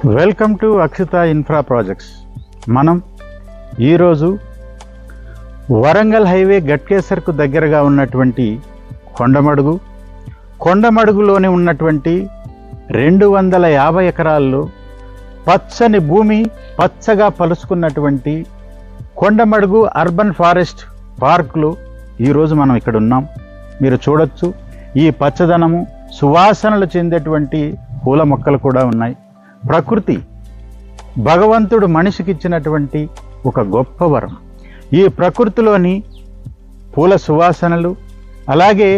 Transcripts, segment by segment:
Welcome to Akshita infra projects. మనం ఈరోజు Warangal highway గట్కేసర్కు దగ్గరగా ఉన్నటువంటి కొండమడుగులోని ఉన్నటువంటి 250 ఎకరాల్లో పచ్చని భూమి, పచ్చగా పలుచుకున్నటువంటి కొండమడుగు అర్బన్ ఫారెస్ట్ పార్క్లో ఈరోజు మనం ఇక్కడ ఉన్నాం. మీరు చూడొచ్చు, ఈ పచ్చదనము, సువాసనలు చెందేటువంటి పూల మొక్కలు కూడా ఉన్నాయి. ప్రకృతి భగవంతుడు మనిషికి ఇచ్చినటువంటి ఒక గొప్ప వరం. ఈ ప్రకృతిలోని పూల సువాసనలు, అలాగే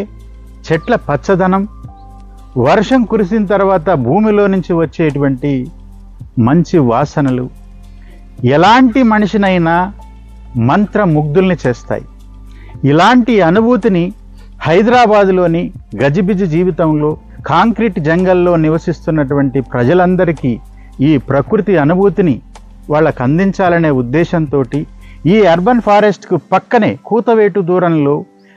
చెట్ల పచ్చదనం, వర్షం కురిసిన తర్వాత భూమిలో నుంచి వచ్చేటువంటి మంచి వాసనలు ఎలాంటి మనిషినైనా మంత్రముగ్ధుల్ని చేస్తాయి. ఇలాంటి అనుభూతిని హైదరాబాదులోని గజిబిజి జీవితంలో, కాంక్రీట్ జంగల్లో నివసిస్తున్నటువంటి ప్రజలందరికీ ఈ ప్రకృతి అనుభూతిని వాళ్ళకు అందించాలనే ఉద్దేశంతో ఈ అర్బన్ ఫారెస్ట్కు పక్కనే కూతవేటు దూరంలో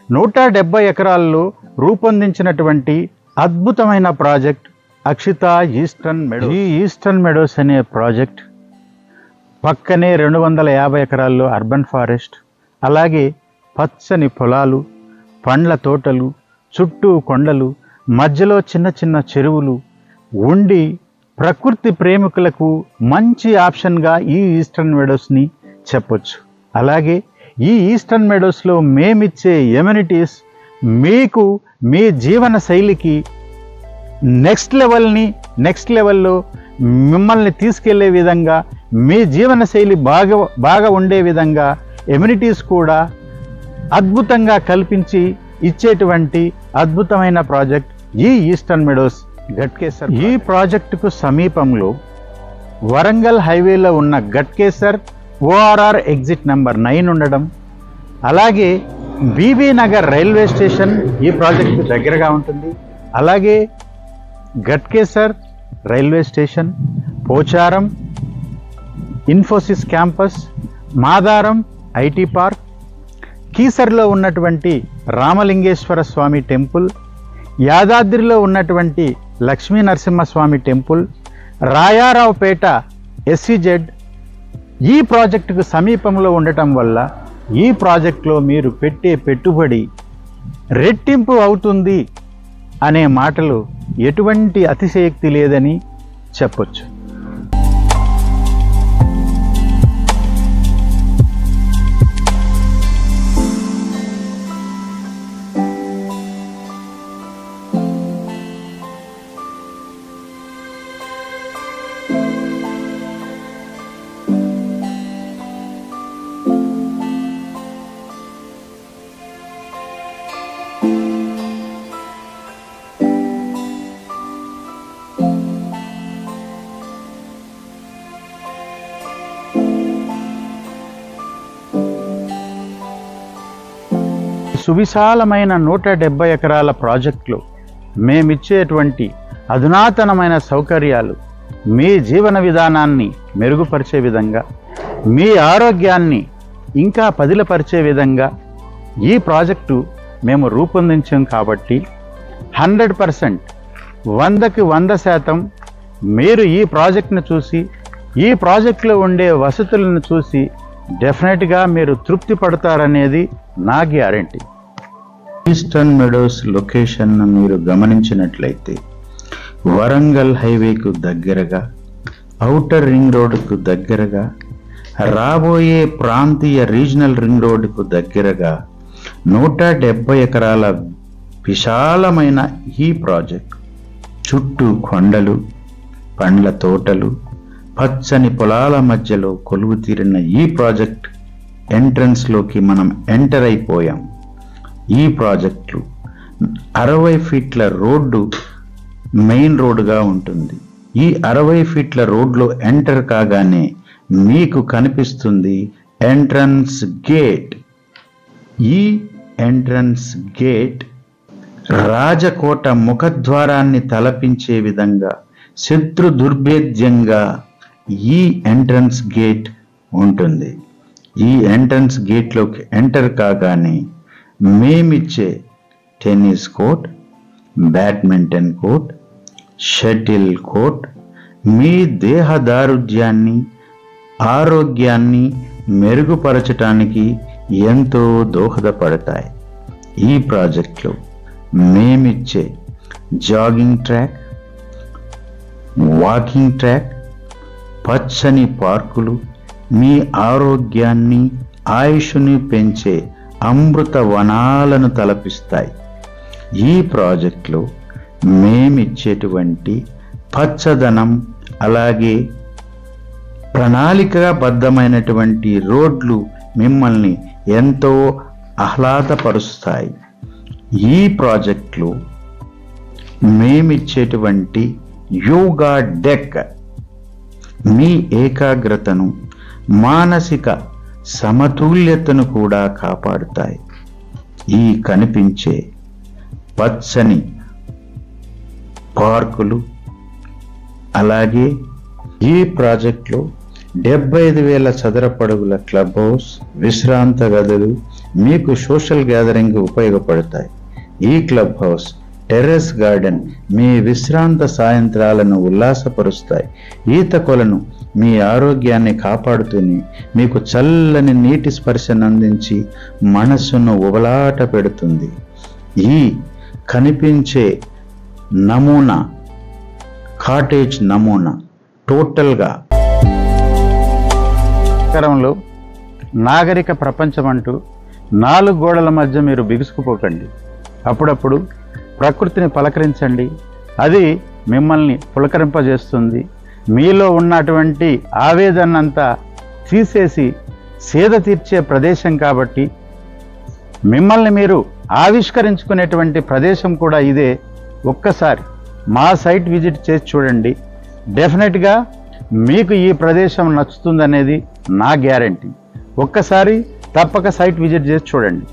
170 ఎకరాల్లో రూపొందించినటువంటి అద్భుతమైన ప్రాజెక్ట్ అక్షిత ఈస్టర్న్ మెడోస్. ఈ ఈస్టర్న్ మెడోస్ అనే ప్రాజెక్ట్ పక్కనే 250 ఎకరాల్లో అర్బన్ ఫారెస్ట్, అలాగే పచ్చని పొలాలు, పండ్ల తోటలు, చుట్టూ కొండలు, మధ్యలో చిన్న చిన్న చెరువులు ఉండి ప్రకృతి ప్రేమికులకు మంచి ఆప్షన్గా ఈ ఈస్టర్న్ మెడోస్ని చెప్పొచ్చు. అలాగే ఈ ఈస్టర్న్ మెడోస్లో మేమిచ్చే ఎమ్యూనిటీస్ మీకు మీ జీవన శైలికి నెక్స్ట్ లెవెల్లో మిమ్మల్ని తీసుకెళ్లే విధంగా, మీ జీవన శైలి బాగా ఉండే విధంగా ఎమ్యూనిటీస్ కూడా అద్భుతంగా కల్పించి ఇచ్చేటువంటి అద్భుతమైన ప్రాజెక్ట్ ఈ ఈస్టర్న్ మెడోస్ గట్కేసర్. ఈ ప్రాజెక్టుకు సమీపంలో వరంగల్ హైవేలో ఉన్న గట్కేసర్ ORR ఎగ్జిట్ నెంబర్ 9 ఉండడం, అలాగే బీబీ నగర్ రైల్వే స్టేషన్ ఈ ప్రాజెక్టుకు దగ్గరగా ఉంటుంది. అలాగే Ghatkesar railway station, Pocharam Infosys campus, Madaram IT park, కీసర్లో ఉన్నటువంటి రామలింగేశ్వర స్వామి టెంపుల్, యాదాద్రిలో ఉన్నటువంటి లక్ష్మీ నరసింహస్వామి టెంపుల్, రాయారావుపేట SEZ ఈ ప్రాజెక్టుకు సమీపంలో ఉండటం వల్ల ఈ ప్రాజెక్టులో మీరు పెట్టే పెట్టుబడి రెట్టింపు అవుతుంది అనే మాటలు ఎటువంటి అతిశయోక్తి లేదని చెప్పొచ్చు. సువిశాలమైన 170 ఎకరాల ప్రాజెక్టులో మేమిచ్చేటువంటి అధునాతనమైన సౌకర్యాలు మీ జీవన విధానాన్ని మెరుగుపరిచే విధంగా, మీ ఆరోగ్యాన్ని ఇంకా పదిలపరిచే విధంగా ఈ ప్రాజెక్టు మేము రూపొందించాం. కాబట్టి 100%, 100కి 100% మీరు ఈ ప్రాజెక్టును చూసి, ఈ ప్రాజెక్టులో ఉండే వసతులను చూసి డెఫినెట్గా మీరు తృప్తి పడతారనేది నా గ్యారెంటీ. ఈస్టర్న్ మెడోస్ లొకేషన్ను మీరు గమనించినట్లయితే వరంగల్ హైవేకు దగ్గరగా, ఔటర్ రింగ్ రోడ్డుకు దగ్గరగా, రాబోయే ప్రాంతీయ రీజనల్ రింగ్ రోడ్డుకు దగ్గరగా 170 ఎకరాల విశాలమైన ఈ ప్రాజెక్ట్ చుట్టూ కొండలు, పండ్ల తోటలు, పచ్చని పొలాల మధ్యలో కొలువు తీరిన ఈ ప్రాజెక్ట్ ఎంట్రన్స్లోకి మనం ఎంటర్ అయిపోయాం. ఈ ప్రాజెక్టు 60 ఫీట్ల రోడ్డు మెయిన్ రోడ్డుగా ఉంటుంది. ఈ 60 ఫీట్ల రోడ్లో ఎంటర్ కాగానే మీకు కనిపిస్తుంది ఎంట్రన్స్ గేట్. ఈ ఎంట్రన్స్ గేట్ రాజకోట ముఖద్వారాన్ని తలపించే విధంగా, శత్రు దుర్భేద్యంగా ఈ ఎంట్రన్స్ గేట్ ఉంటుంది. ఈ ఎంట్రన్స్ గేట్లోకి ఎంటర్ కాగానే మేమిచ్చే tennis court, badminton court, shuttle court, మీ దేహదారుఢ్యాన్ని, ఆరోగ్యాన్ని మెరుగుపరచటానికి ఎంతో దోహదపడతాయి. ఈ ప్రాజెక్టులో మేమిచ్చే జాగింగ్ ట్రాక్, వాకింగ్ ట్రాక్, పచ్చని పార్కులు మీ ఆరోగ్యాన్ని, ఆయుష్ని పెంచే అమృత వనాలను తలపిస్తాయి. ఈ ప్రాజెక్టులో మేమిచ్చేటువంటి పచ్చదనం, అలాగే ప్రణాళికాబద్ధమైనటువంటి రోడ్లు మిమ్మల్ని ఎంతో ఆహ్లాదపరుస్తాయి. ఈ ప్రాజెక్టులో మేమిచ్చేటువంటి యోగా డెక్ మీ ఏకాగ్రతను, మానసిక సమతుల్యతను కూడా కాపాడుతాయి. ఈ కనిపించే పచ్చని పార్కులు, అలాగే ఈ ప్రాజెక్టులో 75,000 చదరపడుగుల క్లబ్ హౌస్, విశ్రాంత గదులు మీకు సోషల్ గ్యాదరింగ్ ఉపయోగపడతాయి. ఈ క్లబ్ హౌస్, టెర్రస్ గార్డెన్ మీ విశ్రాంత సాయంత్రాలను ఉల్లాసపరుస్తాయి. ఈత కొలను మీ ఆరోగ్యాన్ని కాపాడుతూనే మీకు చల్లని నీటి స్పర్శను అందించి మనస్సును ఉబలాట పెడుతుంది. ఈ కనిపించే నమూనా, కాటేజ్ నమూనా టోటల్గా నగరంలో నాగరిక ప్రపంచం అంటూ 4 గోడల మధ్య మీరు బిగుసుకుపోకండి. అప్పుడప్పుడు ప్రకృతిని పలకరించండి. అది మిమ్మల్ని పులకరింపజేస్తుంది. మీలో ఉన్నటువంటి ఆవేదనంతా తీసేసి సేద తీర్చే ప్రదేశం కాబట్టి మిమ్మల్ని మీరు ఆవిష్కరించుకునేటువంటి ప్రదేశం కూడా ఇదే. ఒక్కసారి మా సైట్ విజిట్ చేసి చూడండి. డెఫినెట్గా మీకు ఈ ప్రదేశం నచ్చుతుందనేది నా గ్యారంటీ. ఒక్కసారి తప్పక సైట్ విజిట్ చేసి చూడండి.